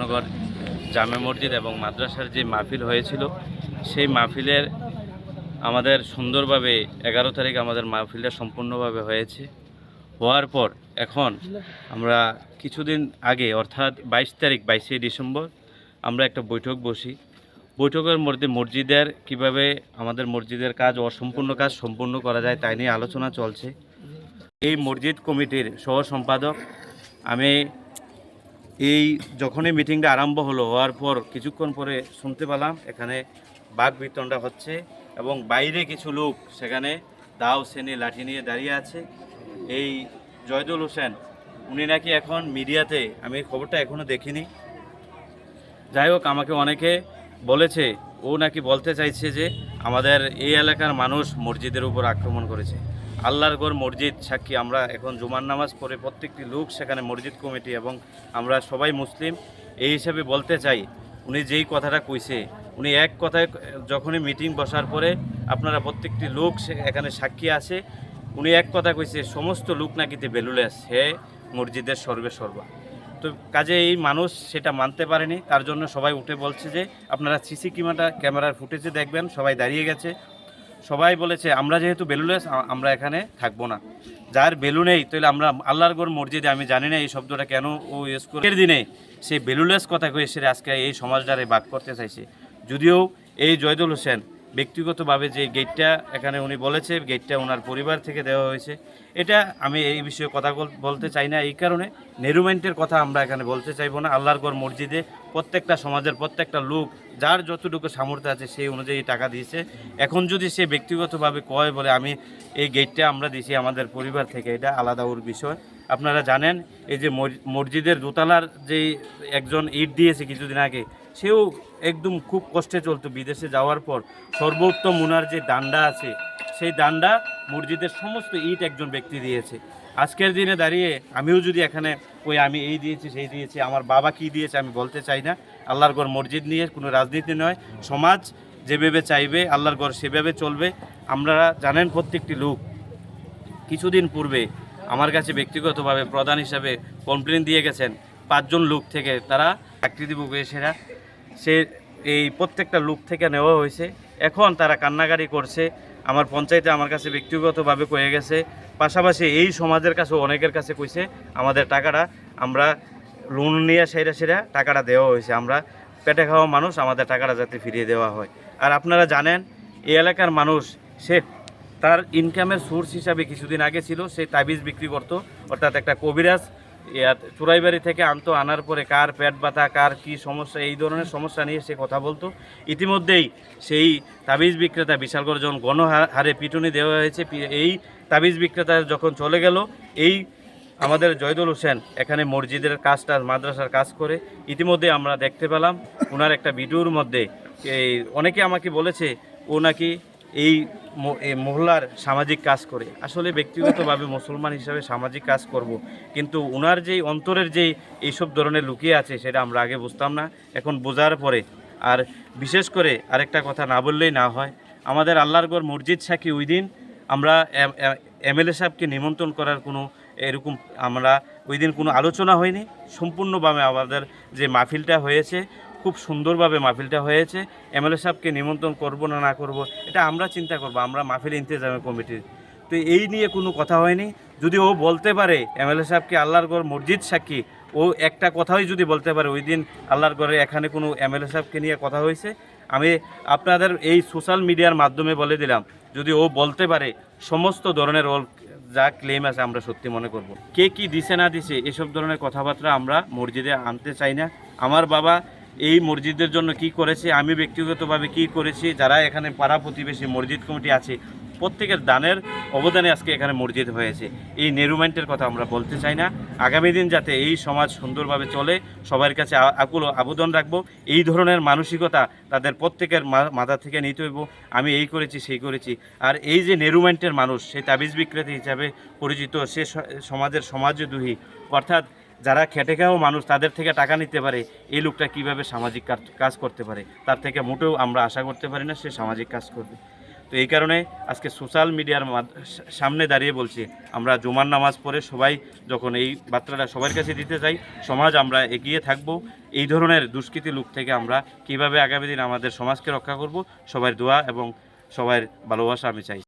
নগর জামে মসজিদ এবং মাদ্রাসার যে মাহফিল হয়েছিল সেই মাহফিলের আমাদের সুন্দরভাবে 11 তারিখ আমাদের মাহফিলটা সম্পূর্ণভাবে হয়েছে। হওয়ার পর এখন আমরা কিছুদিন আগে অর্থাৎ 22 তারিখ 22শে ডিসেম্বর আমরা একটা বৈঠক বসি। বৈঠকের মধ্যে মসজিদের কিভাবে আমাদের মসজিদের কাজ অসম্পূর্ণ কাজ সম্পূর্ণ করা যায় তাই নিয়ে আলোচনা চলছে। এই মসজিদ কমিটির সহ সম্পাদক আমি যখনই মিটিংটা আরম্ভ হওয়ার পর কিছুক্ষণ পরে শুনতে পেলাম এখানে বাক বিতণ্ডা হচ্ছে এবং বাইরে কিছু লোক সেখানে দাও শ্রেণী লাঠি নিয়ে দাঁড়িয়ে আছে। এই জয়দুল হোসেন উনি নাকি এখন মিডিয়াতে, আমি খবরটা এখনও দেখিনি, যাই হোক আমাকে অনেকে বলেছে ও নাকি বলতে চাইছে যে আমাদের এই এলাকার মানুষ মসজিদের উপর আক্রমণ করেছে। আল্লাহর ঘর মসজিদ সাক্ষী, আমরা এখন জুমার নামাজ পড়ে প্রত্যেকটি লোক সেখানে মসজিদ কমিটি এবং আমরা সবাই মুসলিম। এই হিসাবে বলতে চাই উনি যেই কথাটা কইছে, উনি এক কথায় যখনই মিটিং বসার পরে আপনারা প্রত্যেকটি লোক এখানে সাক্ষী আছে, উনি এক কথা কইছে সমস্ত লোক নাকিতে বেলুলেস হে মসজিদের সর্বা। তো কাজে এই মানুষ সেটা মানতে পারেনি, তার জন্য সবাই উঠে বলছে যে আপনারা সিসি ক্যামেরার ফুটেজে দেখবেন সবাই দাঁড়িয়ে গেছে। সবাই বলেছে আমরা যেহেতু বেলুলেস আমরা এখানে থাকবো না। যার বেলু নেই তাহলে আমরা আল্লাহর ঘর মসজিদে, আমি জানি না এই শব্দটা কেন ও ইউজ করে, এর দিনে সেই বেলুলেস কথা কয়ে সে আজকে এই সমাজটারে বাদ করতে চাইছে। যদিও এই জয়দুল হোসেন ব্যক্তিগতভাবে যে গেটটা এখানে উনি বলেছে গেটটা ওনার পরিবার থেকে দেওয়া হয়েছে, এটা আমি এই বিষয়ে কথা বলতে চাই না। এই কারণে নেরুমেন্টের কথা আমরা এখানে বলতে চাইবো না। আল্লাহর ঘর মসজিদে প্রত্যেকটা সমাজের প্রত্যেকটা লোক যার যতটুকু সামর্থ্য আছে সেই অনুযায়ী টাকা দিয়েছে। এখন যদি সে ব্যক্তিগতভাবে কয় বলে আমি এই গেটটা আমরা দিয়েছি আমাদের পরিবার থেকে, এটা আলাদা ওর বিষয়। আপনারা জানেন এই যে মসজিদের দোতলার যেই একজন ইট দিয়েছে কিছুদিন আগে, সেও একদম খুব কষ্টে চলতো বিদেশে যাওয়ার পর। সর্বোত্তম উনার যে ডান্ডা আছে সেই ডান্ডা মসজিদের সমস্ত ইট একজন ব্যক্তি দিয়েছে। আজকের দিনে দাঁড়িয়ে আমিও যদি এখানে ওই আমি এই দিয়েছি সেই দিয়েছি, আমার বাবা কি দিয়েছে আমি বলতে চাই না। আল্লাহর ঘর মসজিদ নিয়ে কোনো রাজনীতি নয়, সমাজ যেভাবে চাইবে আল্লাহর ঘর সেভাবে চলবে। আপনারা জানেন প্রত্যেকটি লোক কিছুদিন পূর্বে আমার কাছে ব্যক্তিগতভাবে প্রধান হিসাবে কমপ্লেন দিয়ে গেছেন 5 জন লোক থেকে, তারা চাকরি দিব সেরা সে এই প্রত্যেকটা লোক থেকে নেওয়া হয়েছে। এখন তারা কান্নাকারি করছে, আমার পঞ্চায়েতে আমার কাছে ব্যক্তিগতভাবে কয়ে গেছে। পাশাপাশি এই সমাজের কাছে অনেকের কাছে কইছে আমাদের টাকাটা আমরা লোন নিয়ে সেরা টাকাটা দেওয়া হয়েছে, আমরা পেটে খাওয়া মানুষ, আমাদের টাকাটা যাতে ফিরিয়ে দেওয়া হয়। আর আপনারা জানেন এই এলাকার মানুষ সে তার ইনকামের সোর্স হিসাবে কিছুদিন আগে ছিল সে তাবিজ বিক্রি করত, অর্থাৎ একটা কবিরাজ চুরাইবাড়ি থেকে আনার পরে কার পেট ব্যথা কার কি সমস্যা এই ধরনের সমস্যা নিয়ে সে কথা বলতো। ইতিমধ্যেই সেই তাবিজ বিক্রেতা বিশালগড় যখন গণহারে পিটুনি দেওয়া হয়েছে, এই তাবিজ বিক্রেতা যখন চলে গেল, এই আমাদের জয়দুল হোসেন এখানে মসজিদের কাজটা মাদ্রাসার কাজ করে। ইতিমধ্যে আমরা দেখতে পেলাম ওনার একটা ভিডিওর মধ্যে এই অনেকে আমাকে বলেছে ও নাকি এই মহল্লার সামাজিক কাজ করে। আসলে ব্যক্তিগতভাবে মুসলমান হিসাবে সামাজিক কাজ করব, কিন্তু ওনার যেই অন্তরের যেই এইসব ধরনের লুকিয়ে আছে সেটা আমরা আগে বুঝতাম না, এখন বোঝার পরে। আর বিশেষ করে আরেকটা কথা না বললেই না হয়, আমাদের আল্লাহর ঘর মসজিদ সাক্ষী ওই দিন আমরা এমএলএ সাহেবকে নিমন্ত্রণ করার কোনো এরকম আমরা ওই দিন কোনো আলোচনা হয়নি। সম্পূর্ণভাবে আমাদের যে মাহফিলটা হয়েছে খুব সুন্দরভাবে মাহফিলটা হয়েছে। এমএলএ সাহেবকে নিমন্ত্রণ করব না করব এটা আমরা চিন্তা করব, আমরা মাহফিল ইন্তেজামের কমিটির। তো এই নিয়ে কোনো কথা হয়নি। যদি ও বলতে পারে এমএলএ সাহেবকে আল্লাহর ঘর মসজিদ সাক্ষী, ও একটা কথাই যদি বলতে পারে ওই দিন আল্লাহর ঘরে এখানে কোনো এমএলএ সাহেবকে নিয়ে কথা হয়েছে, আমি আপনাদের এই সোশ্যাল মিডিয়ার মাধ্যমে বলে দিলাম যদি ও বলতে পারে সমস্ত ধরনের ওর যা ক্লেম আছে আমরা সত্যি মনে করব। কে কি দিছে না দিছে এসব ধরনের কথাবার্তা আমরা মসজিদে আনতে চাই না। আমার বাবা এই মসজিদের জন্য কি করেছে, আমি ব্যক্তিগতভাবে কি করেছি, যারা এখানে পাড়া প্রতিবেশী মসজিদ কমিটি আছে প্রত্যেকের দানের অবদানে আজকে এখানে মসজিদ হয়েছে। এই নেরুমেন্টের কথা আমরা বলতে চাই না। আগামী দিন যাতে এই সমাজ সুন্দরভাবে চলে সবার কাছে আকুল আবেদন রাখবো, এই ধরনের মানসিকতা তাদের প্রত্যেকের মাথা থেকে নিতে হইব। আমি এই করেছি সেই করেছি। আর এই যে নেরুমেন্টের মানুষ সেই তাবিজ বিক্রেতা হিসাবে পরিচিত, সে সমাজের সমাজদ্রোহী, অর্থাৎ যারা খেটে খাওয়া মানুষ তাদের থেকে টাকা নিতে পারে, এই লোকটা কিভাবে সামাজিক কাজ করতে পারে তার থেকে মোটেও আমরা আশা করতে পারি না সে সামাজিক কাজ করবে। তো এই কারণে আজকে সোশ্যাল মিডিয়ার সামনে দাঁড়িয়ে বলছি, আমরা জুমার নামাজ পড়ে সবাই যখন এই বার্তাটা সবার কাছে দিতে চাই, সমাজ আমরা এগিয়ে থাকব, এই ধরনের দুষ্কৃতী লোক থেকে আমরা কিভাবে আগামী দিন আমাদের সমাজকে রক্ষা করব, সবার দোয়া এবং সবার ভালোবাসা আমি চাই।